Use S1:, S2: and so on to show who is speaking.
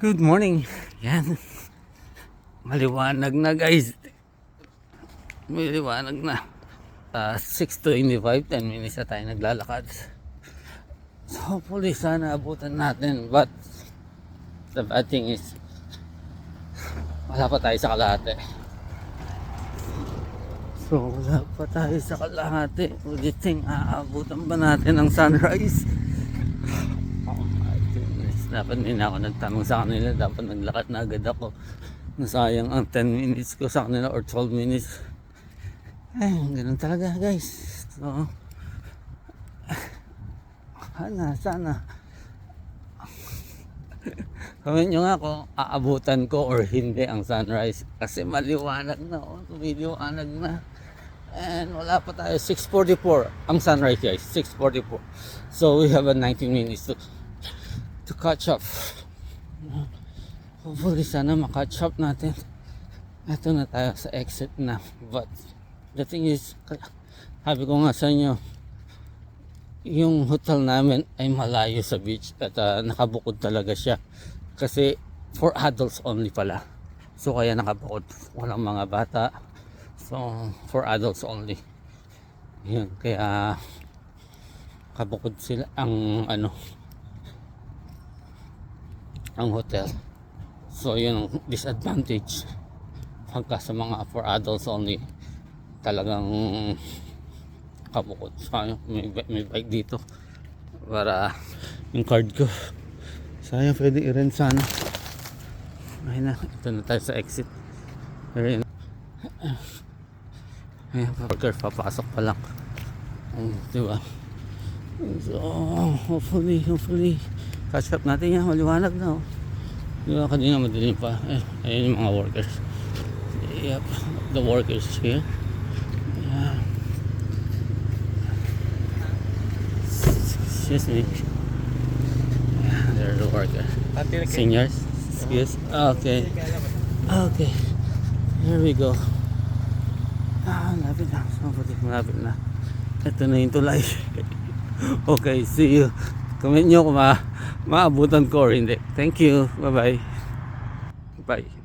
S1: Good morning. Yan. Maliwanag na guys. Maliwanag na. 6:25, 10 minutes na tayo naglalakad. So hopefully sana abutan natin. But the bad thing is wala pa tayo sa kalahati. So wala pa tayo sa kalahati. Do you think aabutan ba natin ang sunrise? Dapat din ako nagtanong sa kanila, dapat naglakad na agad ako. Nasayang ang 10 minutes ko sa kanila or 12 minutes. Ay, ganun talaga guys. So sana comment nyo nga kung aabutan ko or hindi ang sunrise, kasi maliwanag na, lumiliwanag na. And wala pa tayo, 6:44 ang sunrise guys, 6:44. So we have a 19 minutes to catch up. Hopefully sana makatch up natin. Ito na tayo sa exit na. But the thing is, sabi ko nga sa inyo, yung hotel namin ay malayo sa beach at nakabukod talaga siya. Kasi for adults only pala. So kaya nakabukod. Walang mga bata. So for adults only. Yun, kaya kabukod sila ang ang hotel. So yun ang disadvantage pagka sa mga for adults only, talagang kabukod. So may bike dito para yung card ko, sayang, pwede i-rent sana. Ayun na, ito na tayo sa exit. Ayun, worker, papasok pa lang. Diba? So hopefully catch up natin yan. Maliwanag na, oh. Diba, kanina madilim pa. Ayun yung mga workers. Yep, the workers here. Yeah. Excuse me. Yeah, they're the workers. Seniors. Excuse. Okay. Okay. Here we go. Malapit na. Malapit na. Ito na yung tulay. Okay, see you. Comment nyo kung maabutan ko or hindi. Thank you. Bye-bye. Bye.